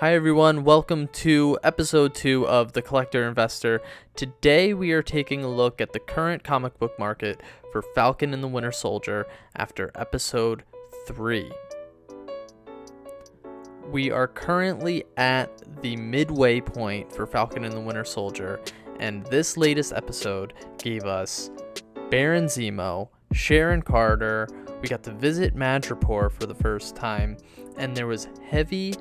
Hi everyone, welcome to episode 2 of The Collector Investor. Today we are taking a look at the current comic book market for Falcon and the Winter Soldier after episode 3. We are currently at the midway point for Falcon and the Winter Soldier, and this latest episode gave us Baron Zemo, Sharon Carter, we got to visit Madripoor for the first time, and there was heavy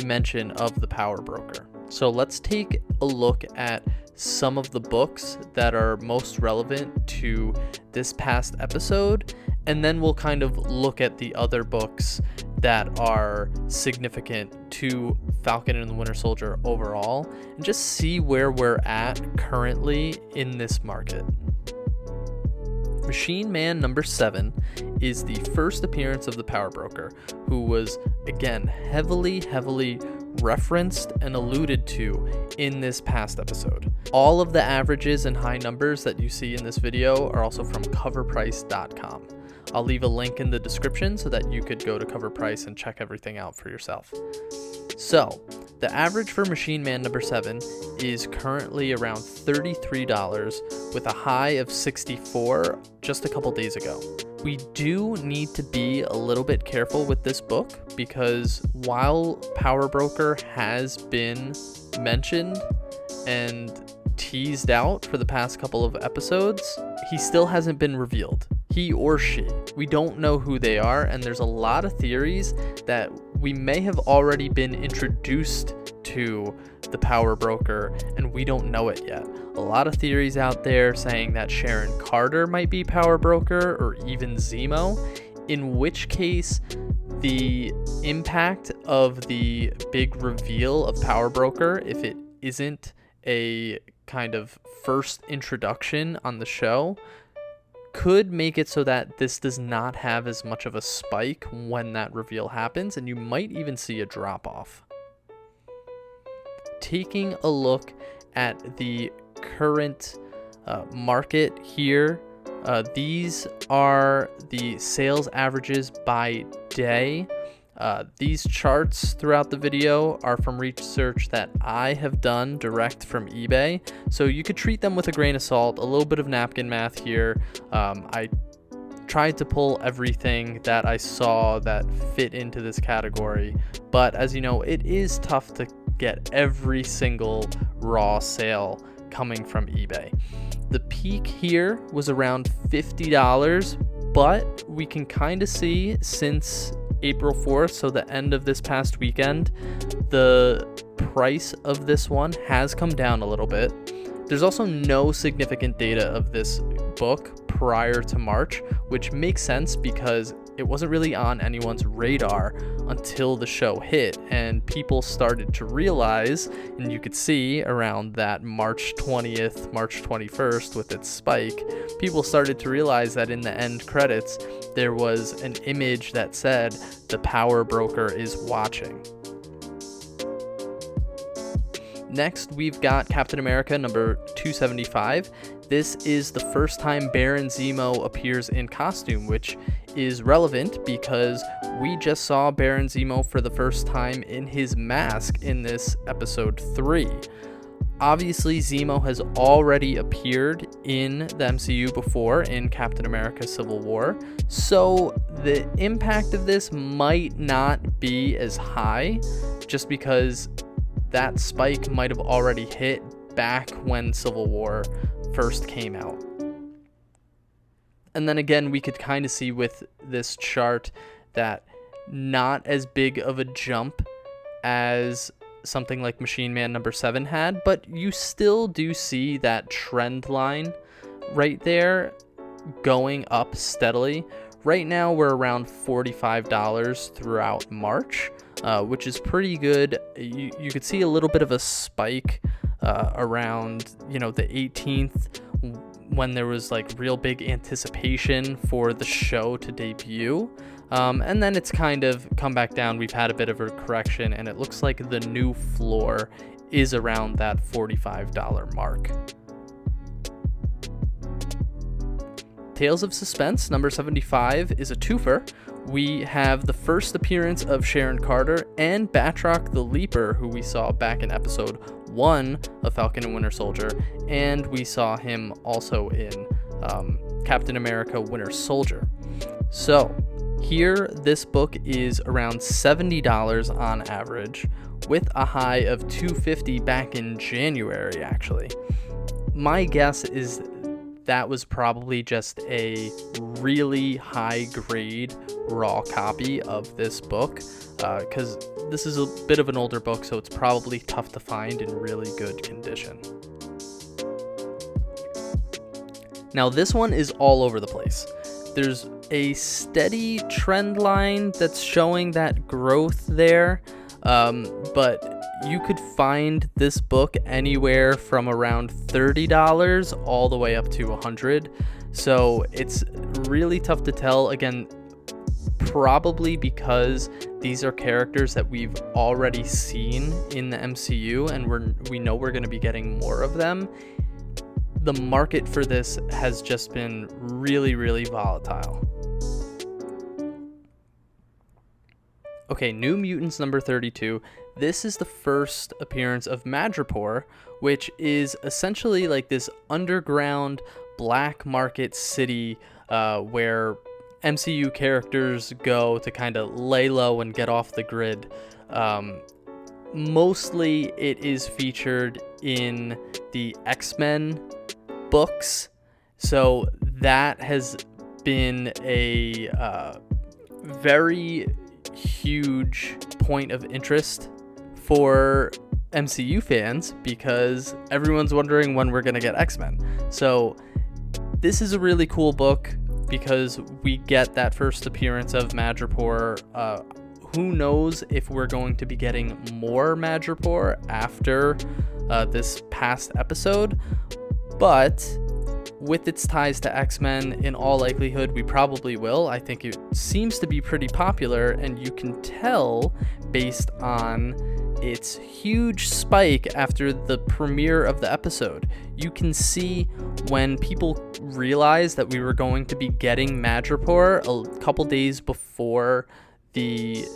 mention of the Power Broker. So let's take a look at some of the books that are most relevant to this past episode, and then we'll kind of look at the other books that are significant to Falcon and the Winter Soldier overall, and just see where we're at currently in this market. Machine Man number 7 is the first appearance of the Power Broker, who was, again, heavily referenced and alluded to in this past episode. All of the averages and high numbers that you see in this video are also from coverprice.com. I'll leave a link in the description so that you could go to CoverPrice and check everything out for yourself. So, the average for Machine Man number 7 is currently around $33 with a high of $64 just a couple days ago. We do need to be a little bit careful with this book because while Power Broker has been mentioned and teased out for the past couple of episodes, he still hasn't been revealed. He or she. We don't know who they are, and there's a lot of theories that we may have already been introduced to the Power Broker and we don't know it yet. A lot of theories out there saying that Sharon Carter might be Power Broker or even Zemo, in which case the impact of the big reveal of Power Broker, if it isn't a kind of first introduction on the show, could make it so that this does not have as much of a spike when that reveal happens, and you might even see a drop off. Taking a look at the current market here, these are the sales averages by day. These charts throughout the video are from research that I have done direct from eBay, so you could treat them with a grain of salt, a little bit of napkin math here. I tried to pull everything that I saw that fit into this category, but as you know, it is tough to get every single raw sale coming from eBay. The peak here was around $50, but we can kind of see since April 4th, so the end of this past weekend, the price of this one has come down a little bit. There's also no significant data of this book prior to March, which makes sense because it wasn't really on anyone's radar until the show hit, and people started to realize, and you could see around that March 20th, March 21st with its spike, people started to realize that in the end credits, there was an image that said, "The Power Broker is watching." Next, we've got Captain America number 275. This is the first time Baron Zemo appears in costume, which is relevant because we just saw Baron Zemo for the first time in his mask in this episode 3. Obviously, Zemo has already appeared in the MCU before in Captain America Civil War, so the impact of this might not be as high just because that spike might have already hit back when Civil War first came out. And then again, we could kind of see with this chart that not as big of a jump as something like Machine Man number 7 had, but you still do see that trend line right there going up steadily. Right now we're around $45 throughout March, which is pretty good. You could see a little bit of a spike around, the 18th when there was like real big anticipation for the show to debut. And then it's kind of come back down. We've had a bit of a correction, and it looks like the new floor is around that $45 mark. Tales of Suspense number 75 is a twofer we have the first appearance of Sharon Carter and Batroc the Leaper, who we saw back in episode 1 of Falcon and Winter Soldier, and we saw him also in Captain America Winter Soldier. So here, this book is around $70 on average, with a high of $250 back in January, actually. My guess is that was probably just a really high grade raw copy of this book, because this is a bit of an older book, so it's probably tough to find in really good condition. Now this one is all over the place. There's a steady trend line that's showing that growth there, but you could find this book anywhere from around $30 all the way up to $100. So it's really tough to tell. Again, probably because these are characters that we've already seen in the MCU, and we know we're going to be getting more of them. The market for this has just been really, really volatile. Okay, New Mutants number 32. This is the first appearance of Madripoor, which is essentially like this underground black market city where MCU characters go to kind of lay low and get off the grid. Mostly it is featured in the X-Men books, so that has been a very huge point of interest for MCU fans, because everyone's wondering when we're going to get X-Men. So this is a really cool book because we get that first appearance of Madripoor. Who knows if we're going to be getting more Madripoor after this past episode, but with its ties to X-Men, in all likelihood, we probably will. I think it seems to be pretty popular, and you can tell based on its huge spike after the premiere of the episode. You can see when people realized that we were going to be getting Madripoor a couple days before the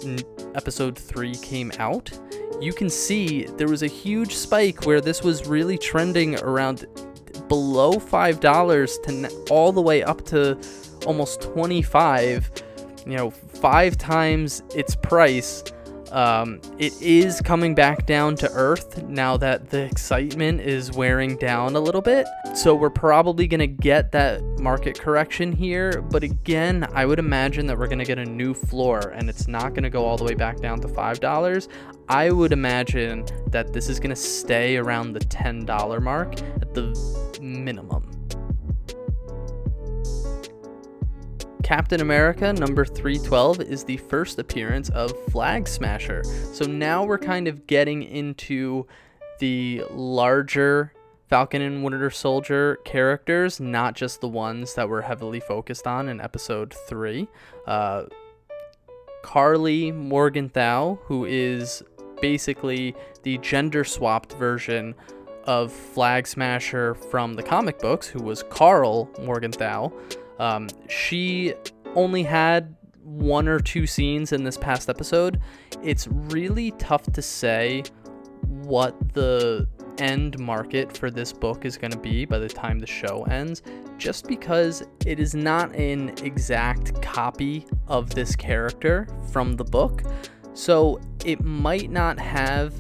episode 3 came out, you can see there was a huge spike where this was really trending around below $5 to all the way up to almost $25, 5 times its price. It is coming back down to earth now that the excitement is wearing down a little bit. So we're probably going to get that market correction here. But again, I would imagine that we're going to get a new floor, and it's not going to go all the way back down to $5. I would imagine that this is going to stay around the $10 mark at the minimum. Captain America number 312 is the first appearance of Flag Smasher. So now we're kind of getting into the larger Falcon and Winter Soldier characters, not just the ones that were heavily focused on in episode 3. Carly Morgenthau, who is basically the gender-swapped version of Flag Smasher from the comic books, who was Carl Morgenthau. She only had 1 or 2 scenes in this past episode. It's really tough to say what the end market for this book is going to be by the time the show ends, just because it is not an exact copy of this character from the book. So it might not have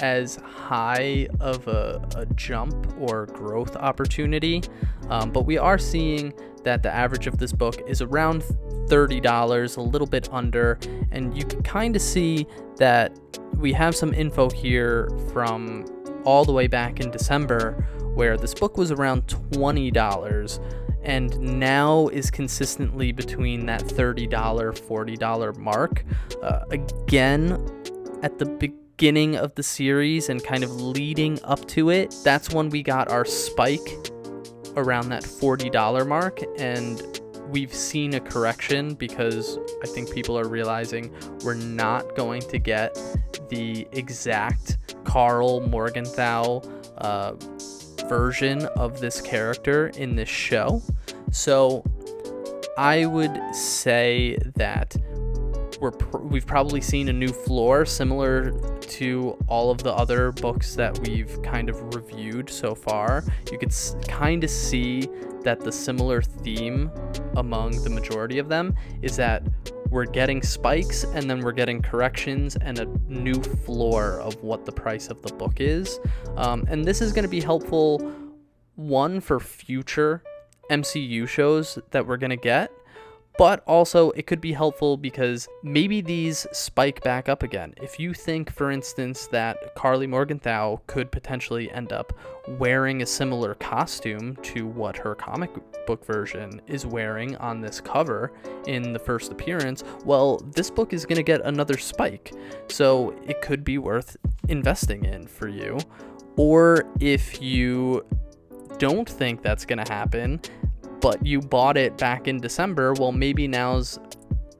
as high of a jump or growth opportunity, but we are seeing that the average of this book is around $30, a little bit under, and you can kind of see that we have some info here from all the way back in December where this book was around $20 and now is consistently between that $30, $40 mark. Again, at the beginning of the series and kind of leading up to it, that's when we got our spike around that $40 mark, and we've seen a correction because I think people are realizing we're not going to get the exact Carl Morgenthau version of this character in this show. So I would say that we've probably seen a new floor similar to all of the other books that we've kind of reviewed so far. You could kind of see that the similar theme among the majority of them is that we're getting spikes and then we're getting corrections and a new floor of what the price of the book is. And this is going to be helpful, one, for future MCU shows that we're going to get, but also it could be helpful because maybe these spike back up again. If you think, for instance, that Carly Morgenthau could potentially end up wearing a similar costume to what her comic book version is wearing on this cover in the first appearance, well, this book is going to get another spike. So it could be worth investing in for you. Or if you don't think that's going to happen, but you bought it back in December, well, maybe now's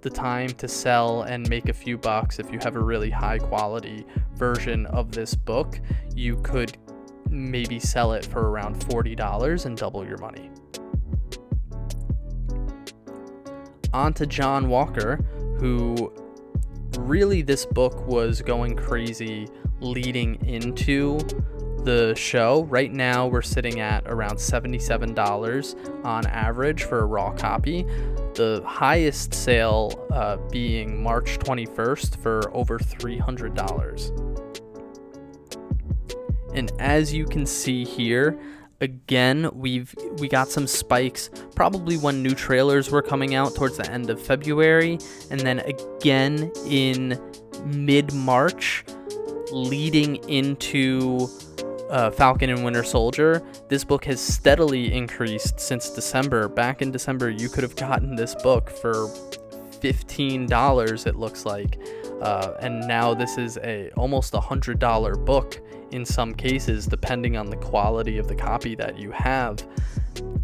the time to sell and make a few bucks. If you have a really high quality version of this book, you could maybe sell it for around $40 and double your money. On to John Walker, who really, this book was going crazy leading into the show. Right now we're sitting at around $77 on average for a raw copy, the highest sale being March 21st for over $300. And as you can see here, again, we got some spikes probably when new trailers were coming out towards the end of February, and then again in mid-March leading into Falcon and Winter Soldier. This book has steadily increased since December. Back in December, you could have gotten this book for $15, it looks like, and now this is almost $100 book in some cases, depending on the quality of the copy that you have.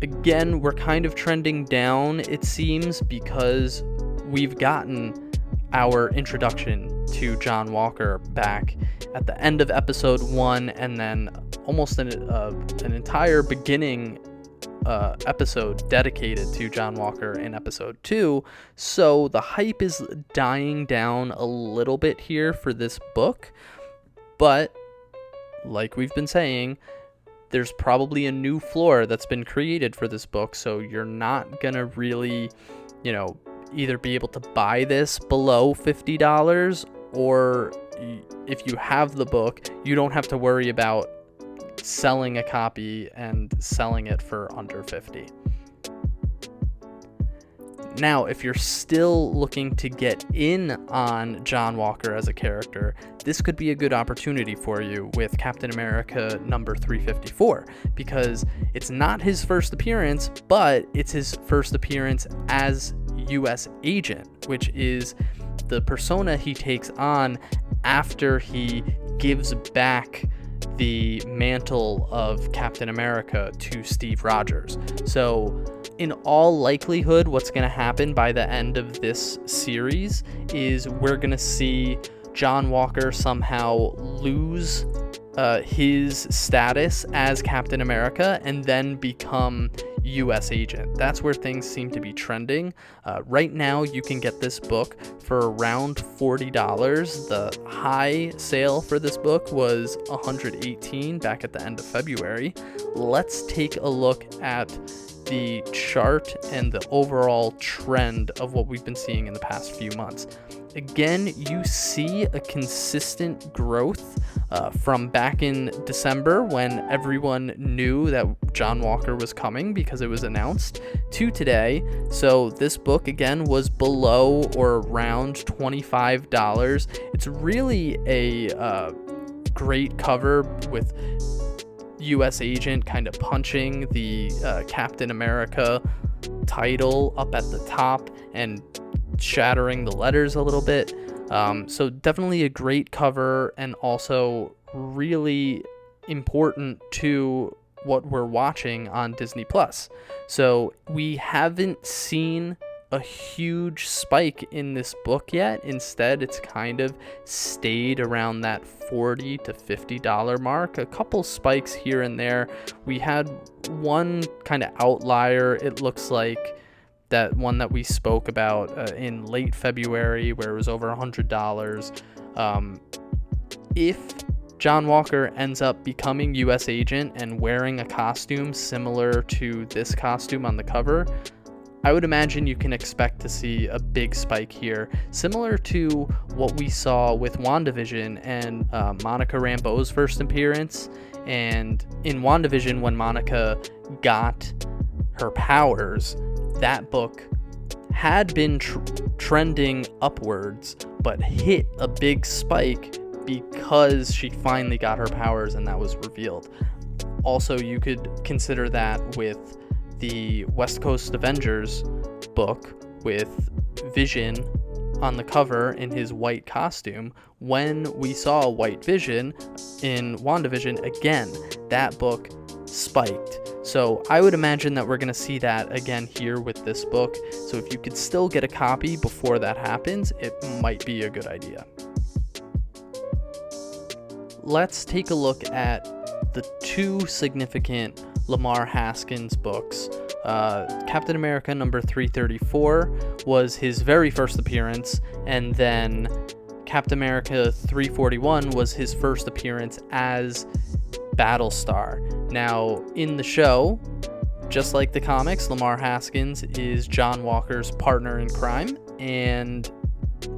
Again, we're kind of trending down, it seems, because we've gotten our introduction to John Walker back at the end of episode 1, and then almost an entire beginning episode dedicated to John Walker in episode 2. So the hype is dying down a little bit here for this book, but like we've been saying, there's probably a new floor that's been created for this book, so you're not gonna really, either be able to buy this below $50, or if you have the book, you don't have to worry about selling a copy and selling it for under $50. Now, if you're still looking to get in on John Walker as a character, this could be a good opportunity for you with Captain America number 354, because it's not his first appearance, but it's his first appearance as U.S. agent, which is the persona he takes on after he gives back the mantle of Captain America to Steve Rogers. So in all likelihood, what's going to happen by the end of this series is we're going to see John Walker somehow lose his status as Captain America and then become U.S. agent. That's where things seem to be trending. Right now, you can get this book for around $40. The high sale for this book was $118 back at the end of February. Let's take a look at the chart and the overall trend of what we've been seeing in the past few months. Again, you see a consistent growth from back in December when everyone knew that John Walker was coming because it was announced, to today. So this book again was below or around $25. It's really a great cover with U.S. agent kind of punching the Captain America title up at the top and shattering the letters a little bit. So definitely a great cover, and also really important to what we're watching on Disney Plus. So we haven't seen a huge spike in this book yet. Instead, it's kind of stayed around that $40 to $50 mark. A couple spikes here and there. We had one kind of outlier, it looks like, that one that we spoke about in late February, where it was over $100. If John Walker ends up becoming U.S. agent and wearing a costume similar to this costume on the cover, I would imagine you can expect to see a big spike here, similar to what we saw with WandaVision and Monica Rambeau's first appearance. And in WandaVision, when Monica got her powers, that book had been trending upwards, but hit a big spike because she finally got her powers and that was revealed. Also, you could consider that with the West Coast Avengers book with Vision on the cover in his white costume. When we saw White Vision in WandaVision, again, that book spiked. So I would imagine that we're going to see that again here with this book. So if you could still get a copy before that happens, it might be a good idea. Let's take a look at the two significant Lamar Haskins books. Captain America number 334 was his very first appearance, and then Captain America 341 was his first appearance as Battlestar. Now, in the show, just like the comics, Lamar Haskins is John Walker's partner in crime, and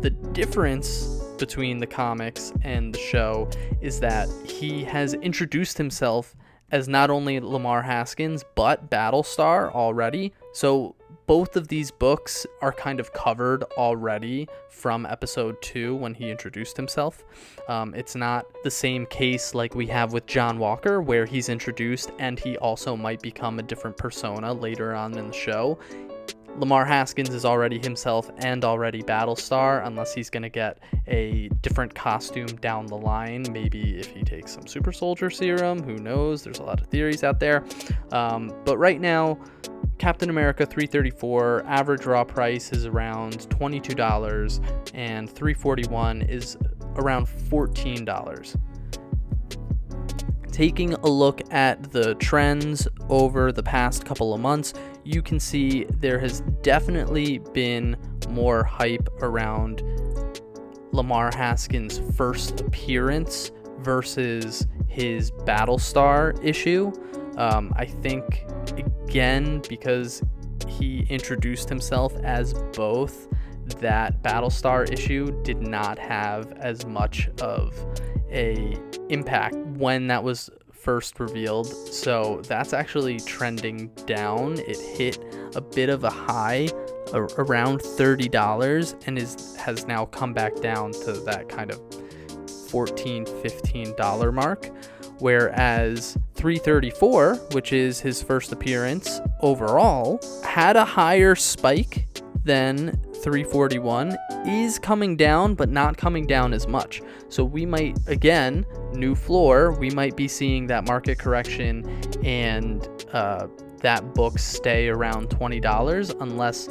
the difference between the comics and the show is that he has introduced himself as not only Lamar Haskins, but Battlestar already. So both of these books are kind of covered already from episode 2 when he introduced himself. It's not the same case like we have with John Walker, where he's introduced and he also might become a different persona later on in the show. Lamar Haskins is already himself and already Battlestar, unless he's going to get a different costume down the line. Maybe if he takes some super soldier serum, who knows? There's a lot of theories out there. But right now, Captain America 334, average raw price is around $22, and 341 is around $14. Taking a look at the trends over the past couple of months, you can see there has definitely been more hype around Lamar Haskins' first appearance versus his Battlestar issue. I think, again, because he introduced himself as both, that Battlestar issue did not have as much of a impact when that was first revealed. So that's actually trending down. It hit a bit of a high around $30 and has now come back down to that kind of $14-15 mark. Whereas 334, which is his first appearance overall, had a higher spike than 341, is coming down, but not coming down as much. So we might, again, new floor, we might be seeing that market correction and that book stay around $20 unless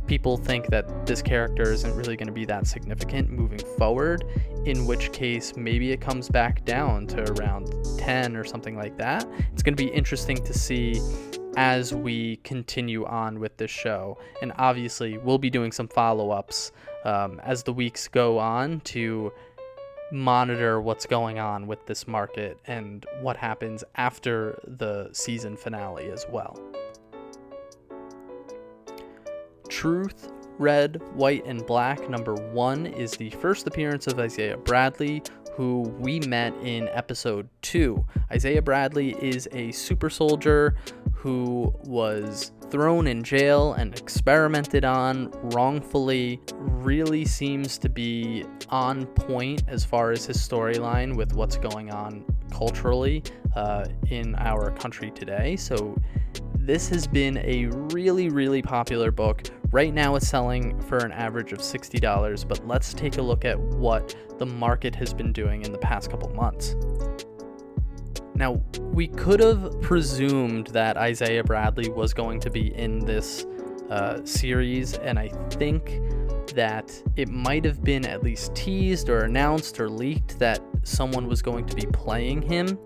people think that this character isn't really going to be that significant moving forward, in which case maybe it comes back down to around 10 or something like that. It's going to be interesting to see as we continue on with this show, and obviously we'll be doing some follow-ups as the weeks go on to monitor what's going on with this market and what happens after the season finale as well. Truth, Red, White, and Black number 1 is the first appearance of Isaiah Bradley, who we met in episode 2. Isaiah Bradley is a super soldier who was thrown in jail and experimented on wrongfully. Really seems to be on point as far as his storyline with what's going on culturally in our country today. So this has been a really, really popular book. Right now it's selling for an average of $60, but let's take a look at what the market has been doing in the past couple months. Now, we could have presumed that Isaiah Bradley was going to be in this series, and I think that it might have been at least teased or announced or leaked that someone was going to be playing him.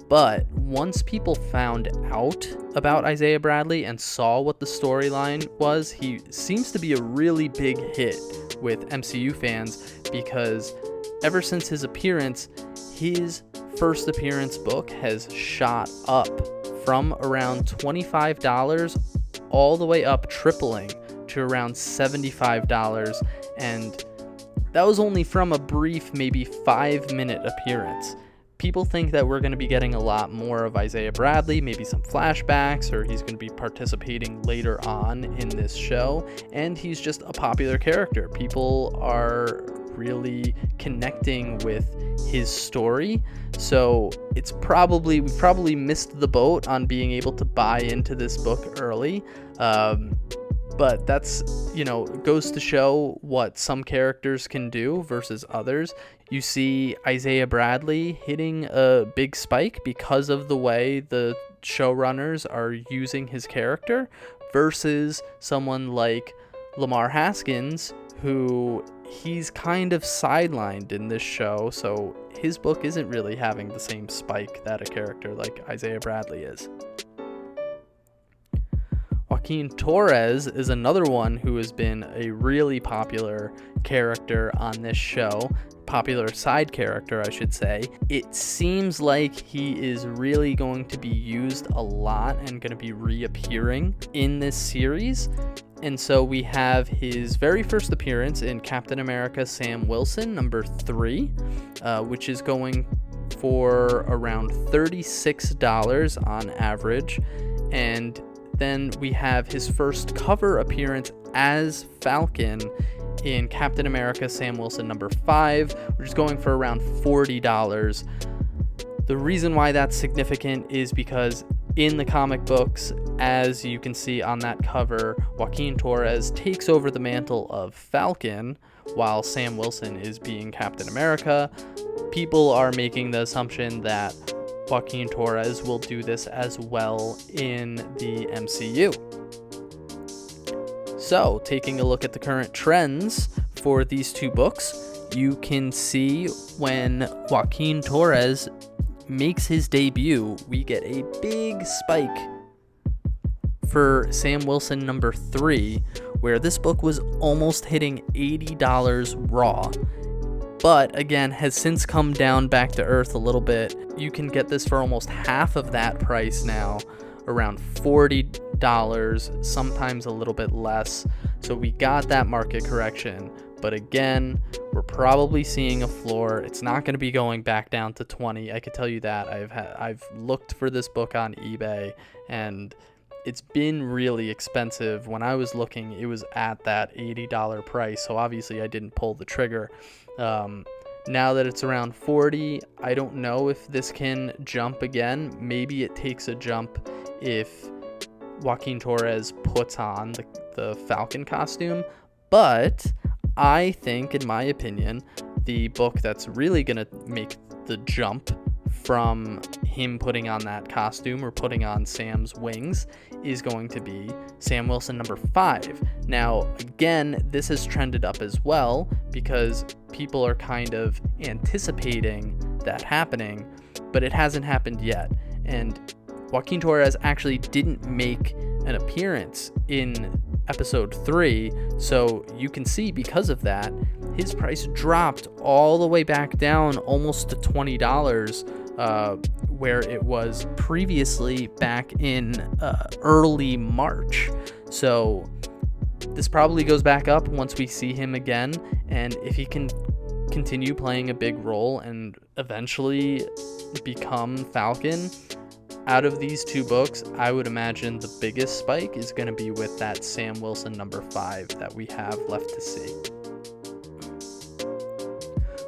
But once people found out about Isaiah Bradley and saw what the storyline was, he seems to be a really big hit with MCU fans, because ever since his appearance, his first appearance book has shot up from around $25 all the way up, tripling to around $75, and that was only from a brief, maybe 5-minute appearance. People think that we're going to be getting a lot more of Isaiah Bradley, maybe some flashbacks, or he's going to be participating later on in this show, and he's just a popular character. People are really connecting with his story, so we probably missed the boat on being able to buy into this book early. But that's, goes to show what some characters can do versus others. You see Isaiah Bradley hitting a big spike because of the way the showrunners are using his character, versus someone like Lamar Haskins, who he's kind of sidelined in this show, so his book isn't really having the same spike that a character like Isaiah Bradley is. Joaquin Torres is another one who has been a really popular character on this show, popular side character, I should say. It seems like he is really going to be used a lot and going to be reappearing in this series. And so we have his very first appearance in Captain America Sam Wilson, number 3, which is going for around $36 on average. And then we have his first cover appearance as Falcon in Captain America Sam Wilson number 5, which is going for around $40. The reason why that's significant is because in the comic books, as you can see on that cover, Joaquin Torres takes over the mantle of Falcon while Sam Wilson is being Captain America. People are making the assumption that Joaquin Torres will do this as well in the MCU. So, taking a look at the current trends for these two books, you can see when Joaquin Torres makes his debut, we get a big spike for Sam Wilson number 3, where this book was almost hitting $80 raw, but again has since come down back to earth a little bit. You can get this for almost half of that price now, around $40, sometimes a little bit less. So we got that market correction, but again, we're probably seeing a floor. It's not going to be going back down to 20. I can tell you that. I've looked for this book on eBay, and it's been really expensive. When I was looking, it was at that $80 price, so obviously I didn't pull the trigger. Now that it's around 40, I don't know if this can jump again. Maybe it takes a jump if Joaquin Torres puts on the Falcon costume, but I think, in my opinion, the book that's really going to make the jump from him putting on that costume or putting on Sam's wings is going to be Sam Wilson number 5. Now, again, this has trended up as well because people are kind of anticipating that happening, but it hasn't happened yet. And Joaquin Torres actually didn't make an appearance in episode 3, so you can see because of that, his price dropped all the way back down almost to $20, where it was previously back in early March. So this probably goes back up once we see him again, and if he can continue playing a big role and eventually become Falcon, out of these two books, I would imagine the biggest spike is going to be with that Sam Wilson number 5 that we have left to see.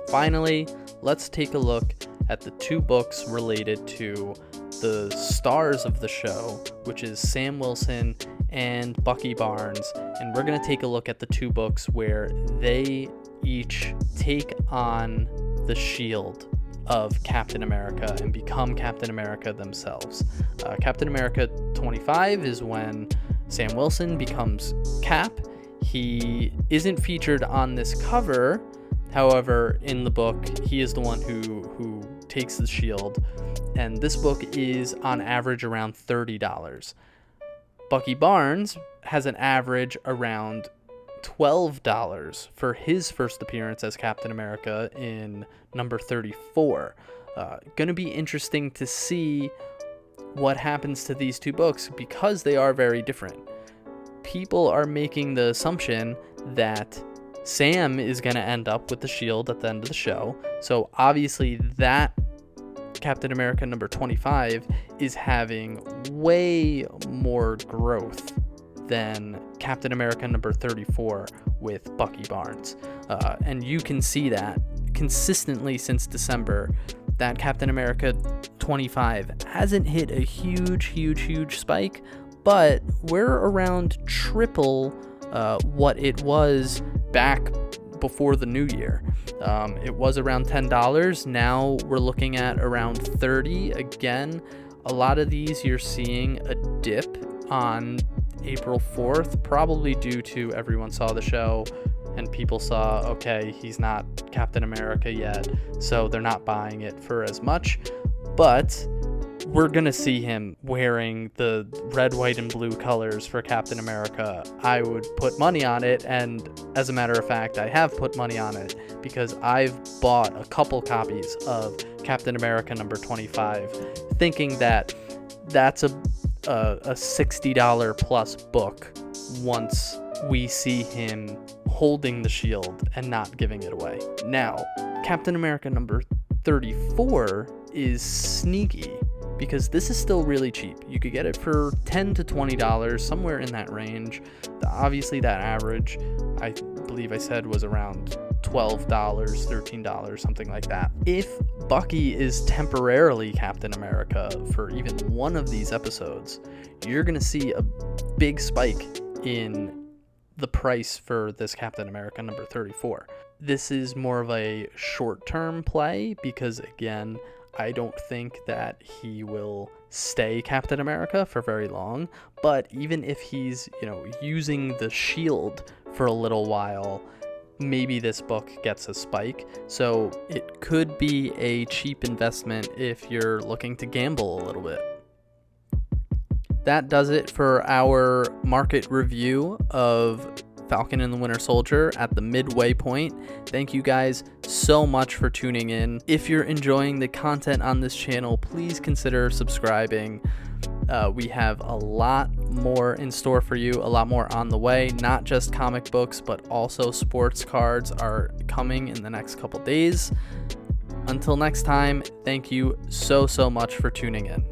Finally, let's take a look at the two books related to the stars of the show, which is Sam Wilson and Bucky Barnes, and we're going to take a look at the two books where they each take on the shield of Captain America and become Captain America themselves. Captain America 25 is when Sam Wilson becomes Cap. He isn't featured on this cover. However, in the book, he is the one who takes the shield, and this book is on average around $30. Bucky Barnes has an average around $12 for his first appearance as Captain America in number 34. Gonna be interesting to see what happens to these two books because they are very different. People are making the assumption that Sam is going to end up with the shield at the end of the show. So obviously that Captain America number 25 is having way more growth than Captain America number 34 with Bucky Barnes. And you can see that consistently since December, that Captain America 25 hasn't hit a huge spike, but we're around triple what it was back before the new year. It was around $10. Now we're looking at around $30. Again, a lot of these you're seeing a dip on April 4th, probably due to everyone saw the show and people saw, okay, he's not Captain America yet, so they're not buying it for as much. But we're gonna see him wearing the red, white, and blue colors for Captain America. I would put money on it, and as a matter of fact, I have put money on it because I've bought a couple copies of Captain America number 25, thinking that that's a $60 plus book once we see him holding the shield and not giving it away. Now, Captain America number 34 is sneaky because this is still really cheap. You could get it for $10 to $20, somewhere in that range. Obviously, that average, I believe I said, was around $12, $13, something like that. If Bucky is temporarily Captain America for even one of these episodes, you're going to see a big spike in the price for this Captain America number 34. This is more of a short-term play because, again, I don't think that he will stay Captain America for very long, but even if he's, using the shield for a little while, maybe this book gets a spike. So it could be a cheap investment if you're looking to gamble a little bit. That does it for our market review of Falcon and the Winter Soldier at the midway point. Thank you guys so much for tuning in. If you're enjoying the content on this channel, please consider subscribing. We have a lot more in store for you, a lot more on the way. Not just comic books, but also sports cards are coming in the next couple days. Until next time, thank you so much for tuning in.